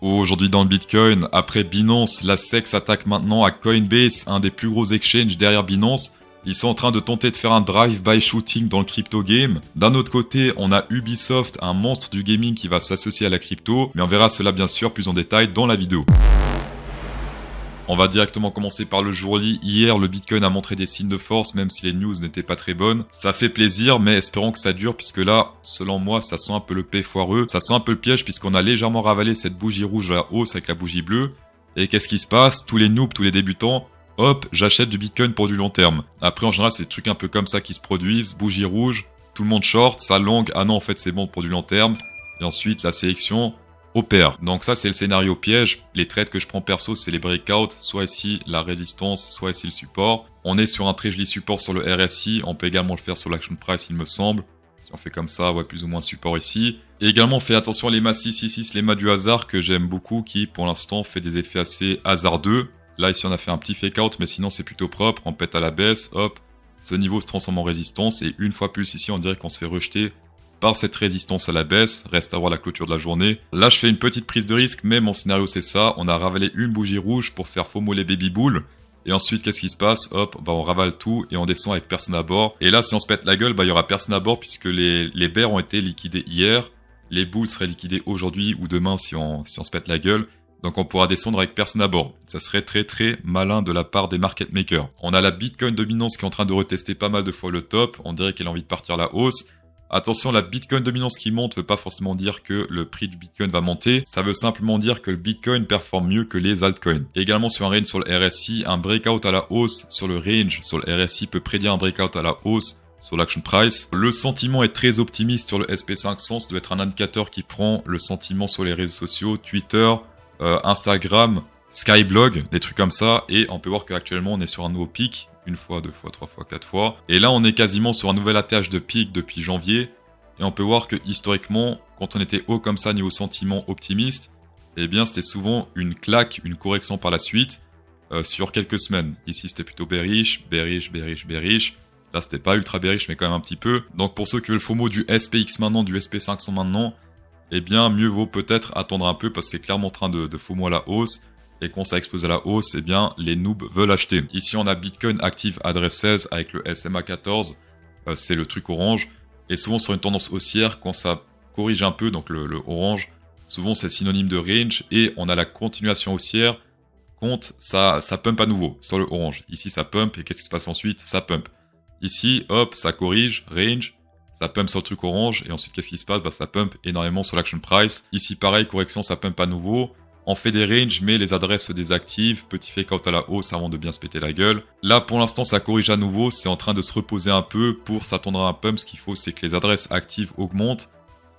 Aujourd'hui dans le Bitcoin, après Binance, la SEC s'attaque maintenant à Coinbase, un des plus gros exchanges derrière Binance. Ils sont en train de tenter de faire un drive-by shooting dans le crypto game. D'un autre côté, on a Ubisoft, un monstre du gaming qui va s'associer à la crypto, mais on verra cela bien sûr plus en détail dans la vidéo. On va directement commencer par le jour J. Hier, le Bitcoin a montré des signes de force, même si les news n'étaient pas très bonnes. Ça fait plaisir, mais espérons que ça dure, puisque là, selon moi, ça sent un peu le P foireux. Ça sent un peu le piège, puisqu'on a légèrement ravalé cette bougie rouge à la hausse avec la bougie bleue. Et qu'est-ce qui se passe? Tous les noobs, tous les débutants, hop, j'achète du Bitcoin pour du long terme. Après, en général, c'est des trucs un peu comme ça qui se produisent. Bougie rouge, tout le monde short, ça long, ah non, en fait, c'est bon pour du long terme. Et ensuite, la sélection opère. Donc ça, c'est le scénario piège. Les trades que je prends perso, c'est les breakouts, soit ici la résistance, soit ici le support. On est sur un très joli support sur le RSI, on peut également le faire sur l'action price, il me semble. Si on fait comme ça, ouais, plus ou moins support ici. Et également, on fait attention à les mâts 666, les mâts du hasard que j'aime beaucoup, qui pour l'instant fait des effets assez hasardeux. Là, ici, on a fait un petit fake out, mais sinon, c'est plutôt propre. On pète à la baisse, hop. Ce niveau se transforme en résistance, et une fois plus ici, on dirait qu'on se fait rejeter par cette résistance à la baisse, reste à voir la clôture de la journée. Là, je fais une petite prise de risque, mais mon scénario c'est ça. On a ravalé une bougie rouge pour faire FOMO les baby bulls. Et ensuite, qu'est-ce qui se passe? Hop, bah on ravale tout et on descend avec personne à bord. Et là, si on se pète la gueule, bah il y aura personne à bord puisque les bears ont été liquidés hier. Les bulls seraient liquidés aujourd'hui ou demain si on se pète la gueule. Donc on pourra descendre avec personne à bord. Ça serait très très malin de la part des market makers. On a la Bitcoin dominance qui est en train de retester pas mal de fois le top. On dirait qu'elle a envie de partir à la hausse. Attention, la Bitcoin dominance qui monte veut pas forcément dire que le prix du Bitcoin va monter. Ça veut simplement dire que le Bitcoin performe mieux que les altcoins. Également sur un range sur le RSI, un breakout à la hausse sur le range sur le RSI peut prédire un breakout à la hausse sur l'action price. Le sentiment est très optimiste sur le SP500. Ça doit être un indicateur qui prend le sentiment sur les réseaux sociaux, Twitter, Instagram, Skyblog, des trucs comme ça. Et on peut voir qu'actuellement on est sur un nouveau pic. Une fois, deux fois, trois fois, quatre fois. Et là, on est quasiment sur un nouvel atterrage de pic depuis janvier. Et on peut voir que historiquement, quand on était haut comme ça niveau sentiment optimiste, eh bien, c'était souvent une claque, une correction par la suite sur quelques semaines. Ici, c'était plutôt bearish, bearish, bearish, bearish. Là, c'était pas ultra bearish, mais quand même un petit peu. Donc, pour ceux qui veulent le FOMO du SPX maintenant, du SP500 maintenant, eh bien, mieux vaut peut-être attendre un peu parce que c'est clairement en train de FOMO à la hausse. Et quand ça explose à la hausse, eh bien, les noobs veulent acheter. Ici, on a Bitcoin Active Address 16 avec le SMA 14. C'est le truc orange. Et souvent, sur une tendance haussière, quand ça corrige un peu, donc le orange, souvent, c'est synonyme de range. Et on a la continuation haussière quand ça pump à nouveau sur le orange. Ici, ça pump. Et qu'est-ce qui se passe ensuite? Ça pump. Ici, hop, ça corrige, range. Ça pump sur le truc orange. Et ensuite, qu'est-ce qui se passe? Bah, ça pump énormément sur l'action price. Ici, pareil, correction, ça pump à nouveau. On fait des ranges, mais les adresses se désactivent. Petit fake out à la hausse avant de bien se péter la gueule. Là, pour l'instant, ça corrige à nouveau. C'est en train de se reposer un peu pour s'attendre à un pump. Ce qu'il faut, c'est que les adresses actives augmentent.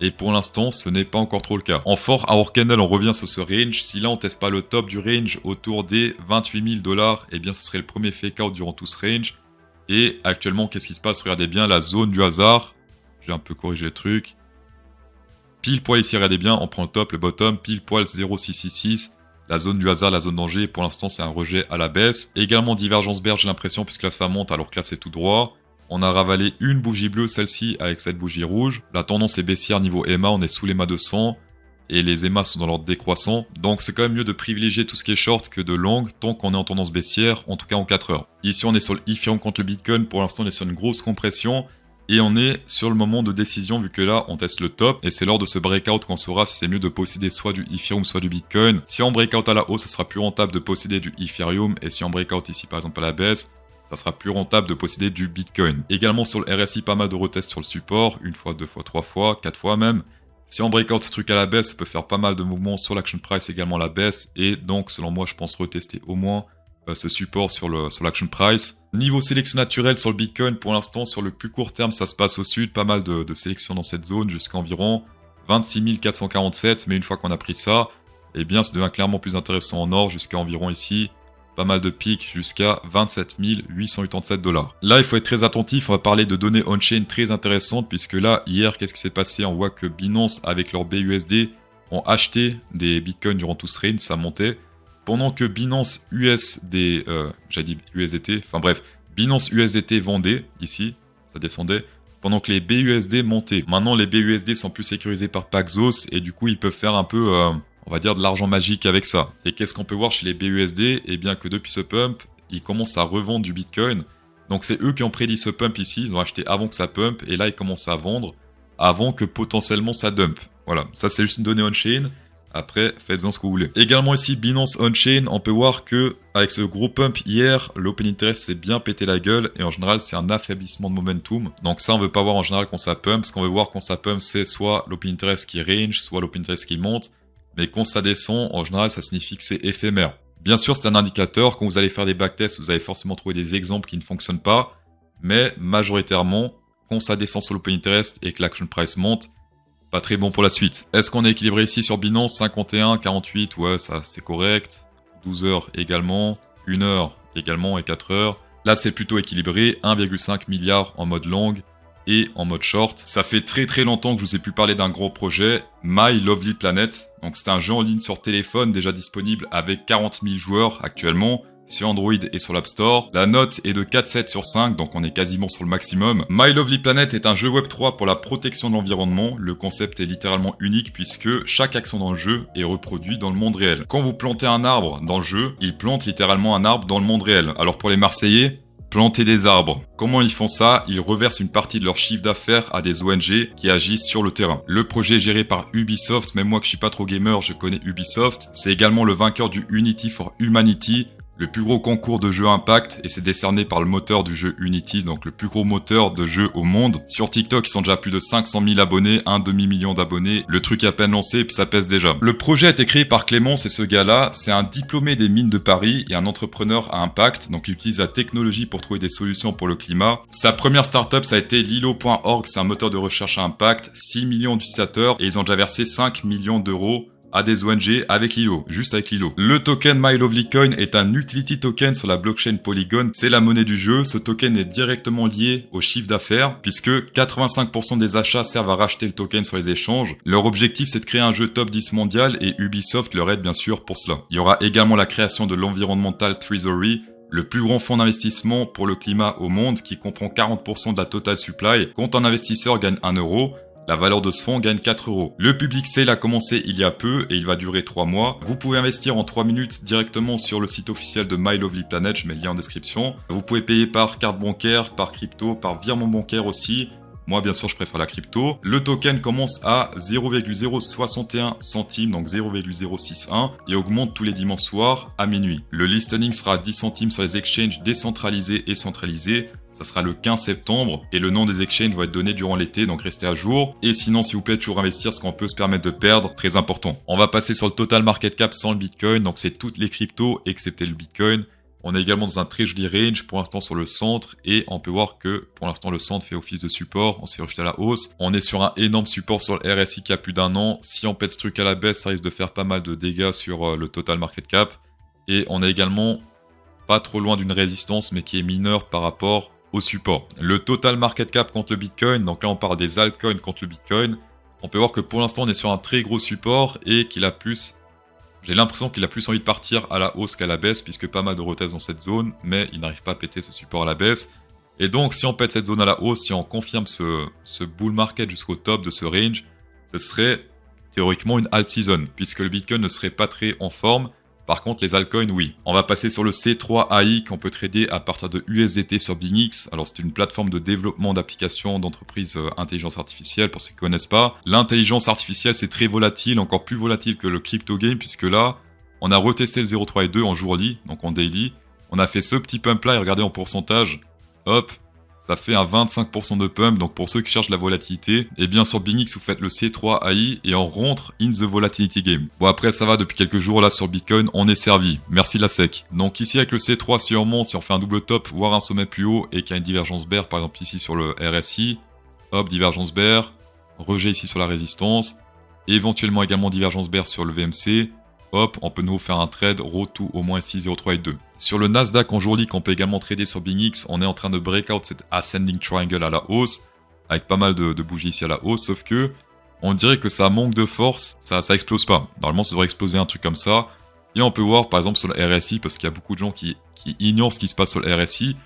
Et pour l'instant, ce n'est pas encore trop le cas. En fort hour candle, on revient sur ce range. Si là, on teste pas le top du range autour des 28 000 $, eh bien, ce serait le premier fake out durant tout ce range. Et actuellement, qu'est-ce qui se passe? Regardez bien la zone du hasard. J'ai un peu corrigé le truc. Pile poil ici, regardez bien, on prend le top, le bottom, pile poil 0,666, la zone du hasard, la zone danger, pour l'instant c'est un rejet à la baisse. Et également divergence bear, j'ai l'impression, puisque là ça monte alors que là c'est tout droit. On a ravalé une bougie bleue, celle-ci, avec cette bougie rouge. La tendance est baissière niveau EMA, on est sous l'EMA 200, et les EMA sont dans l'ordre décroissant. Donc c'est quand même mieux de privilégier tout ce qui est short que de long, tant qu'on est en tendance baissière, en tout cas en 4 heures. Ici on est sur le Ethereum contre le Bitcoin, pour l'instant on est sur une grosse compression. Et on est sur le moment de décision vu que là on teste le top et c'est lors de ce breakout qu'on saura si c'est mieux de posséder soit du Ethereum soit du Bitcoin. Si on breakout à la hausse, ça sera plus rentable de posséder du Ethereum et si on breakout ici par exemple à la baisse, ça sera plus rentable de posséder du Bitcoin. Également sur le RSI, pas mal de retests sur le support, une fois, deux fois, trois fois, quatre fois même. Si on breakout ce truc à la baisse, ça peut faire pas mal de mouvements sur l'action price également à la baisse et donc selon moi je pense retester au moins ce support sur l'action price. Niveau sélection naturelle sur le Bitcoin, pour l'instant, sur le plus court terme, ça se passe au sud. Pas mal de sélections dans cette zone jusqu'à environ 26 447. Mais une fois qu'on a pris ça, eh bien, ça devient clairement plus intéressant en or jusqu'à environ ici. Pas mal de pics jusqu'à 27 887 $. Là, il faut être très attentif. On va parler de données on-chain très intéressantes puisque là, hier, qu'est-ce qui s'est passé? On voit que Binance, avec leur BUSD, ont acheté des Bitcoins durant tout ce range. Ça montait. Pendant que Binance USD, j'ai dit USDT, enfin bref, Binance USDT vendait, ici, ça descendait, pendant que les BUSD montaient. Maintenant, les BUSD sont plus sécurisés par Paxos, et du coup, ils peuvent faire un peu, on va dire, de l'argent magique avec ça. Et qu'est-ce qu'on peut voir chez les BUSD? Eh bien que depuis ce pump, ils commencent à revendre du Bitcoin. Donc c'est eux qui ont prédit ce pump ici, ils ont acheté avant que ça pump, et là ils commencent à vendre avant que potentiellement ça dump. Voilà, ça c'est juste une donnée on-chain. Après, faites-en ce que vous voulez. Également ici, Binance On-Chain, on peut voir que avec ce gros pump hier, l'open interest s'est bien pété la gueule et en général, c'est un affaiblissement de momentum. Donc ça, on veut pas voir en général quand ça pump. Ce qu'on veut voir quand ça pump, c'est soit l'open interest qui range, soit l'open interest qui monte. Mais quand ça descend, en général, ça signifie que c'est éphémère. Bien sûr, c'est un indicateur. Quand vous allez faire des backtests, vous allez forcément trouver des exemples qui ne fonctionnent pas. Mais majoritairement, quand ça descend sur l'open interest et que l'action price monte, pas très bon pour la suite. Est-ce qu'on est équilibré ici sur Binance? 51, 48, ouais, ça c'est correct. 12 heures également, 1 heure également et 4 heures. Là c'est plutôt équilibré, 1,5 milliard en mode long et en mode short. Ça fait très longtemps que je vous ai pu parler d'un gros projet, My Lovely Planet. Donc c'est un jeu en ligne sur téléphone déjà disponible avec 40 000 joueurs actuellement, sur Android et sur l'App Store. La note est de 4,7 sur 5, donc on est quasiment sur le maximum. My Lovely Planet est un jeu Web3 pour la protection de l'environnement. Le concept est littéralement unique puisque chaque action dans le jeu est reproduite dans le monde réel. Quand vous plantez un arbre dans le jeu, ils plantent littéralement un arbre dans le monde réel. Alors pour les Marseillais, planter des arbres. Comment ils font ça? Ils reversent une partie de leur chiffre d'affaires à des ONG qui agissent sur le terrain. Le projet est géré par Ubisoft. Même moi que je suis pas trop gamer, je connais Ubisoft. C'est également le vainqueur du Unity for Humanity, le plus gros concours de jeu impact, et c'est décerné par le moteur du jeu Unity, donc le plus gros moteur de jeu au monde. Sur TikTok, ils sont déjà plus de 500 000 abonnés, un demi-million d'abonnés. Le truc est à peine lancé, puis ça pèse déjà. Le projet a été créé par Clément, c'est ce gars-là. C'est un diplômé des mines de Paris et un entrepreneur à impact, donc il utilise la technologie pour trouver des solutions pour le climat. Sa première startup, ça a été Lilo.org, c'est un moteur de recherche à impact, 6 millions d'utilisateurs, et ils ont déjà versé 5 millions d'euros à des ONG avec Lilo, juste avec Lilo. Le token My Lovely Coin est un utility token sur la blockchain Polygon. C'est la monnaie du jeu. Ce token est directement lié au chiffre d'affaires puisque 85% des achats servent à racheter le token sur les échanges. Leur objectif, c'est de créer un jeu top 10 mondial et Ubisoft leur aide bien sûr pour cela. Il y aura également la création de l'Environmental Treasury, le plus grand fonds d'investissement pour le climat au monde qui comprend 40% de la total supply. Quand un investisseur gagne 1 euro, la valeur de ce fonds gagne 4 euros. Le public sale a commencé il y a peu et il va durer 3 mois. Vous pouvez investir en 3 minutes directement sur le site officiel de My Lovely Planet, je mets le lien en description. Vous pouvez payer par carte bancaire, par crypto, par virement bancaire aussi. Moi, bien sûr, je préfère la crypto. Le token commence à 0,061 centimes, donc 0,061, et augmente tous les dimanches soirs à minuit. Le listening sera à 10 centimes sur les exchanges décentralisés et centralisés. Ça sera le 15 septembre et le nom des exchanges va être donné durant l'été, donc restez à jour. Et sinon, s'il vous plaît, toujours investir ce qu'on peut se permettre de perdre, très important. On va passer sur le total market cap sans le Bitcoin, donc c'est toutes les cryptos excepté le Bitcoin. On est également dans un très joli range pour l'instant sur le centre et on peut voir que pour l'instant le centre fait office de support, on s'est rejeté à la hausse. On est sur un énorme support sur le RSI qui a plus d'1 an. Si on pète ce truc à la baisse, ça risque de faire pas mal de dégâts sur le total market cap. Et on est également pas trop loin d'une résistance mais qui est mineure par rapport au support. Le total market cap contre le Bitcoin, donc là on parle des altcoins contre le Bitcoin. On peut voir que pour l'instant on est sur un très gros support et qu'il a plus... J'ai l'impression qu'il a plus envie de partir à la hausse qu'à la baisse puisque pas mal de retestent dans cette zone, mais il n'arrive pas à péter ce support à la baisse. Et donc si on pète cette zone à la hausse, si on confirme ce bull market jusqu'au top de ce range, ce serait théoriquement une alt season puisque le Bitcoin ne serait pas très en forme. Par contre, les altcoins, oui. On va passer sur le C3 AI qu'on peut trader à partir de USDT sur BingX. Alors, c'est une plateforme de développement d'applications d'entreprises intelligence artificielle, pour ceux qui ne connaissent pas. L'intelligence artificielle, c'est très volatile, encore plus volatile que le crypto game, puisque là, on a retesté le 0,3 et 2 en jourly, donc en daily. On a fait ce petit pump-là, et regardez en pourcentage, hop, ça fait un 25% de pump, donc pour ceux qui cherchent la volatilité, et bien sur BingX, vous faites le C3 AI et on rentre in the volatility game. Bon après ça va, depuis quelques jours là sur Bitcoin, on est servi. Merci la SEC. Donc ici avec le C3, si on monte, si on fait un double top, voire un sommet plus haut et qu'il y a une divergence bear, par exemple ici sur le RSI, hop, divergence bear, rejet ici sur la résistance, et éventuellement également divergence bear sur le VMC, hop, on peut nous faire un trade row to au moins ici 0,3 et 2. Sur le Nasdaq en jourly qu'on peut également trader sur BingX, on est en train de break out cette ascending triangle à la hausse, avec pas mal de bougies ici à la hausse, sauf que on dirait que ça manque de force, ça explose pas. Normalement ça devrait exploser un truc comme ça. Et on peut voir par exemple sur le RSI, parce qu'il y a beaucoup de gens qui ignorent ce qui se passe sur le RSI,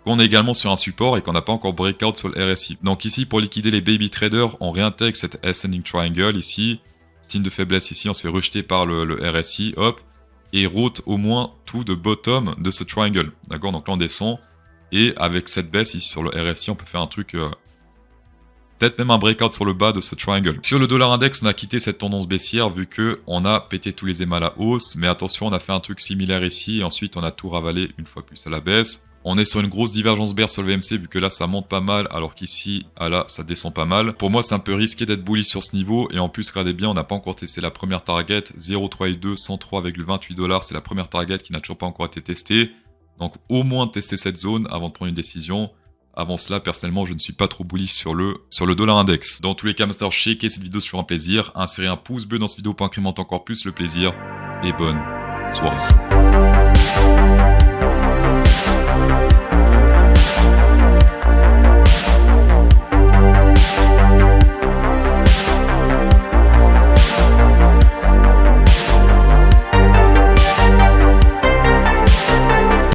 qu'on est également sur un support et qu'on n'a pas encore breakout sur le RSI. Donc ici pour liquider les baby traders, on réintègre cette ascending triangle ici. signe de faiblesse ici, on se fait rejeter par le RSI, hop, et route au moins tout de bottom de ce triangle. D'accord, donc là on descend, et avec cette baisse ici sur le RSI, on peut faire un truc, peut-être même un breakout sur le bas de ce triangle. Sur le dollar index, on a quitté cette tendance baissière vu que on a pété tous les émals à la hausse, mais attention, on a fait un truc similaire ici, et ensuite on a tout ravalé une fois plus à la baisse. On est sur une grosse divergence bear sur le VMC vu que là ça monte pas mal alors qu'ici, là ça descend pas mal. Pour moi c'est un peu risqué d'être bullish sur ce niveau et en plus regardez bien on n'a pas encore testé la première target 0,382 103,28 $, c'est la première target qui n'a toujours pas encore été testée. Donc au moins tester cette zone avant de prendre une décision. Avant cela personnellement je ne suis pas trop bullish sur le dollar index. Dans tous les cas master, checkez cette vidéo sur un plaisir, insérez un pouce bleu dans cette vidéo pour incrémenter encore plus le plaisir et bonne soirée.